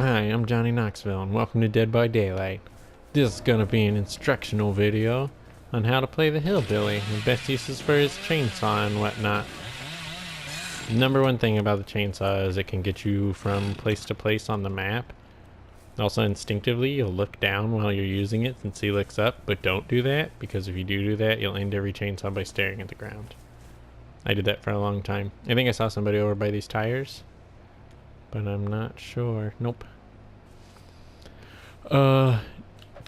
Hi, I'm Johnny Knoxville, and welcome to Dead by Daylight. This is gonna be an instructional video on how to play the Hillbilly, and best uses for his chainsaw and whatnot. Number one thing about the chainsaw is it can get you from place to place on the map. Also, instinctively, you'll look down while you're using it since he looks up, but don't do that, because if you do that, you'll end every chainsaw by staring at the ground. I did that for a long time. I think I saw somebody over by these tires, but I'm not sure. Nope.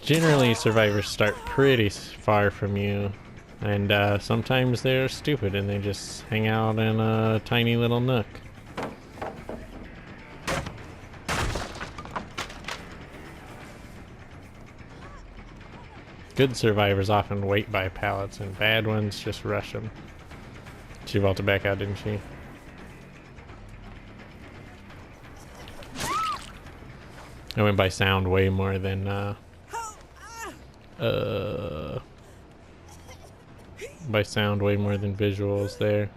Generally survivors start pretty far from you, and sometimes they're stupid and they just hang out in a tiny little nook. Good survivors often wait by pallets, and bad ones just rush them. She vaulted back out, didn't she? I went by sound way more than by sound way more than visuals there.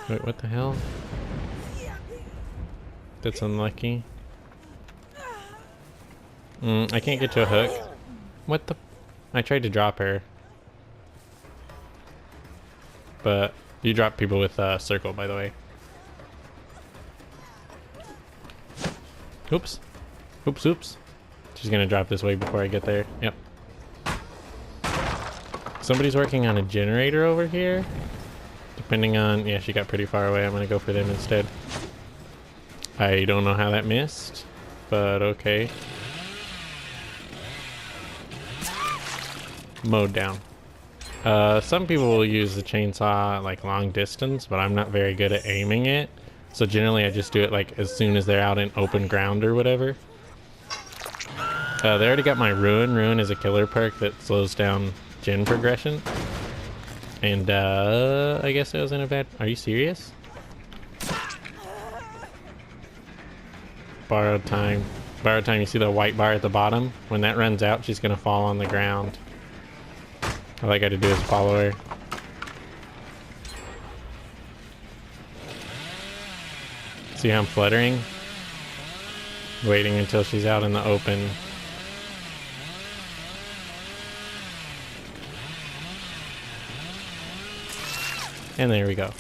Wait, what the hell? That's unlucky. I can't get to a hook. What the? I tried to drop her, but you drop people with circle, by the way. Oops. Oops. She's gonna drop this way before I get there. Yep. Somebody's working on a generator over here. Depending on... yeah, she got pretty far away. I'm gonna go for them instead. I don't know how that missed, but okay. Mowed down. Some people will use the chainsaw like long distance, but I'm not very good at aiming it. So generally I just do it like as soon as they're out in open ground or whatever. They already got my Ruin. Ruin is a killer perk that slows down gen progression. And I guess it wasn't a bad... are you serious? Borrowed time. Borrowed time, you see the white bar at the bottom? When that runs out, she's gonna fall on the ground. All I gotta do is follow her. See how I'm fluttering? Waiting until she's out in the open. And there we go.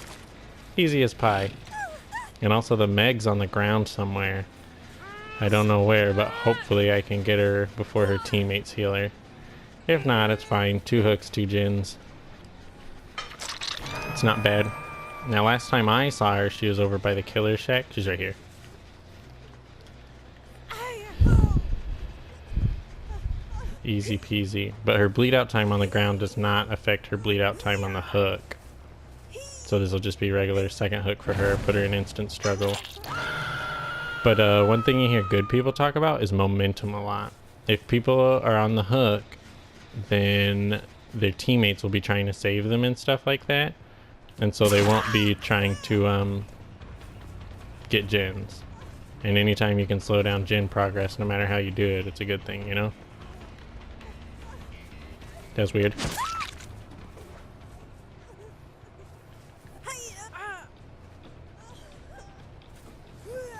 Easy as pie. And also the Meg's on the ground somewhere. I don't know where, but hopefully I can get her before her teammates heal her. If not, it's fine. 2 hooks, 2 gins. It's not bad. Now, last time I saw her, she was over by the killer shack. She's right here. Easy peasy. But her bleed out time on the ground does not affect her bleed out time on the hook. So this will just be regular second hook for her. Put her in instant struggle. But one thing you hear good people talk about is momentum a lot. If people are on the hook, then their teammates will be trying to save them and stuff like that. And so they won't be trying to get gens. And anytime you can slow down gen progress, no matter how you do it, it's a good thing, you know? That's weird.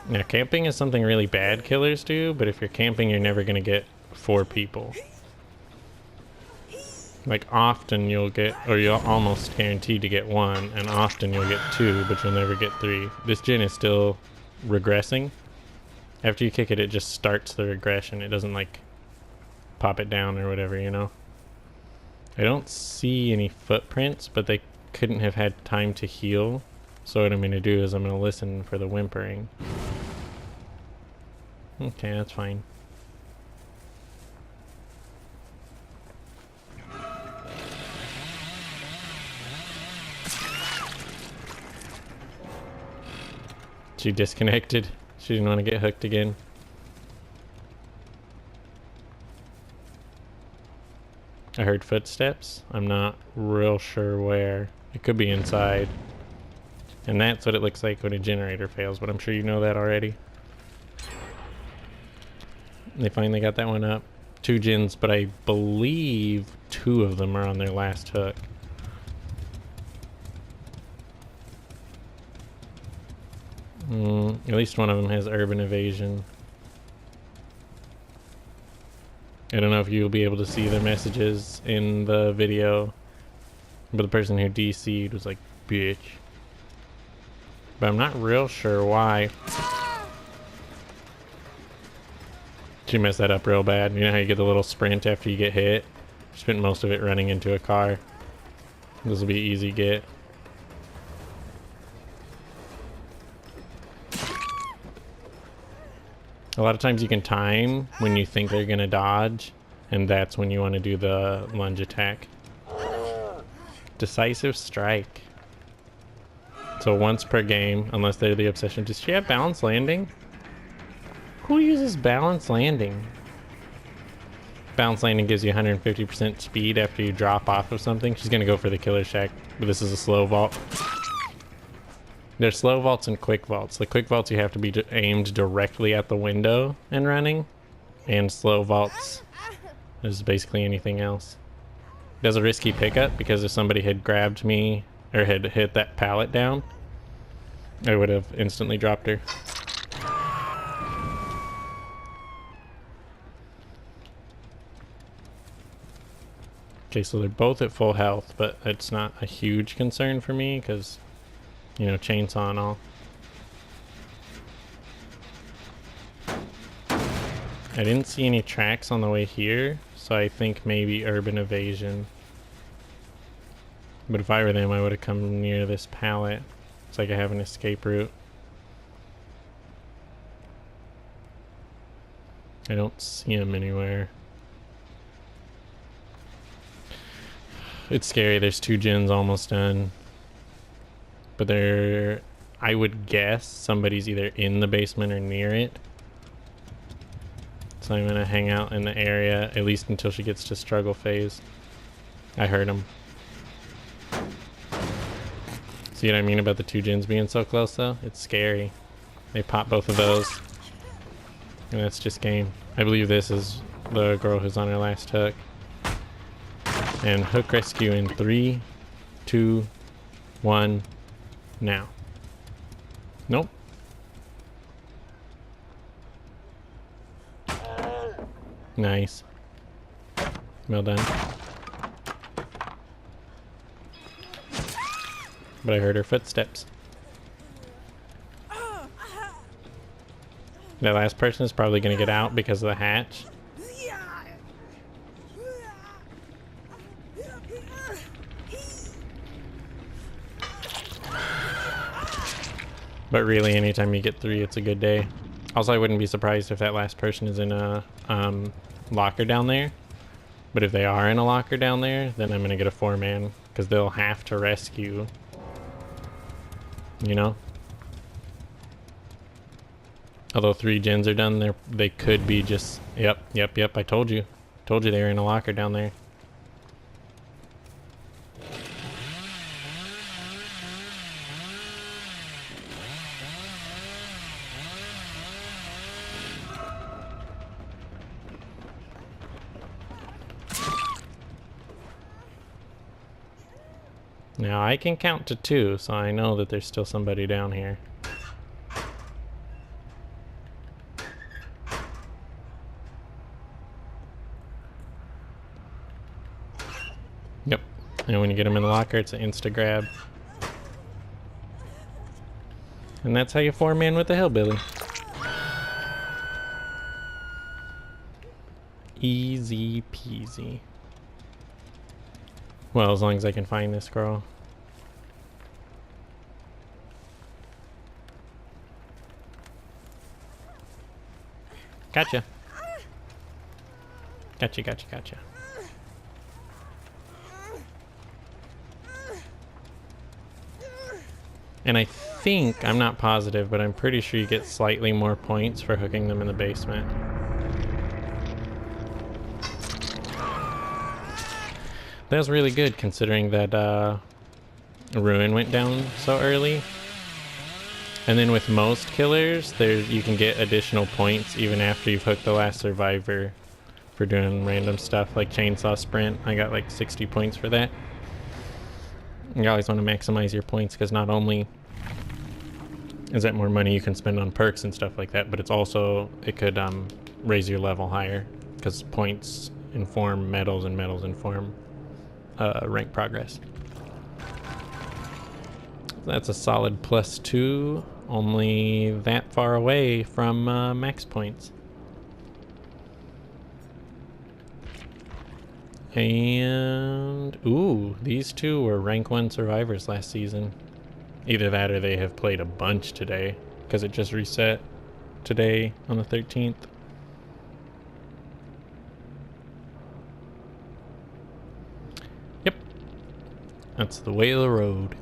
Now, camping is something really bad killers do, but if you're camping, you're never going to get 4 people. Like, often you'll get, or you're almost guaranteed to get 1, and often you'll get 2, but you'll never get 3. This gen is still regressing. After you kick it, it just starts the regression. It doesn't, like, pop it down or whatever, you know? I don't see any footprints, but they couldn't have had time to heal. So what I'm going to do is I'm going to listen for the whimpering. Okay, that's fine. She disconnected. She didn't want to get hooked again. I heard footsteps. I'm not real sure where. It could be inside. And that's what it looks like when a generator fails, but I'm sure you know that already. They finally got that one up. 2 gens, but I believe 2 of them are on their last hook. At least one of them has urban evasion. I don't know if you'll be able to see the messages in the video, but the person who DC'd was like, bitch. But I'm not real sure why. She messed that up real bad. You know how you get the little sprint after you get hit? She spent most of it running into a car. This will be an easy get. A lot of times you can time when you think they're gonna dodge, and that's when you want to do the lunge attack. Decisive strike. So once per game, unless they're the obsession. Does she have balance landing? Who uses balance landing? Balance landing gives you 150% speed after you drop off of something. She's gonna go for the killer shack, but this is a slow vault. There's slow vaults and quick vaults. The quick vaults you have to be aimed directly at the window and running, and slow vaults is basically anything else. Does a risky pickup because if somebody had grabbed me or had hit that pallet down, I would have instantly dropped her. Okay, so they're both at full health, but it's not a huge concern for me because, you know, chainsaw and all. I didn't see any tracks on the way here, so I think maybe urban evasion. But if I were them, I would have come near this pallet so I could have an escape route. I don't see him anywhere. It's scary. There's 2 gens almost done. But they're... I would guess somebody's either in the basement or near it. So I'm gonna hang out in the area, at least until she gets to struggle phase. I heard him. See what I mean about the 2 gens being so close though? It's scary. They pop both of those. And that's just game. I believe this is the girl who's on her last hook. And hook rescue in 3, 2, 1, now. Nope. Nice. Well done. But I heard her footsteps. That last person is probably going to get out because of the hatch. But really, anytime you get 3, it's a good day. Also, I wouldn't be surprised if that last person is in a locker down there. But if they are in a locker down there, then I'm going to get a 4-man. Because they'll have to rescue. You know? Although 3 gens are done, they could be just... Yep, I told you. Told you they were in a locker down there. Now I can count to 2, so I know that there's still somebody down here. Yep. And when you get them in the locker, it's an insta grab. And that's how you 4-man with the hillbilly. Easy peasy. Well, as long as I can find this girl. Gotcha. Gotcha. And I think, I'm not positive, but I'm pretty sure you get slightly more points for hooking them in the basement. That was really good considering that Ruin went down so early. And then with most killers, you can get additional points even after you've hooked the last survivor for doing random stuff like chainsaw sprint. I got like 60 points for that. You always want to maximize your points because not only is that more money you can spend on perks and stuff like that, but it's also, it could raise your level higher because points inform medals and medals inform rank progress. That's a solid +2, only that far away from max points. And ooh, these two were rank 1 survivors last season. Either that or they have played a bunch today, because it just reset today on the 13th. Yep, that's the way of the road.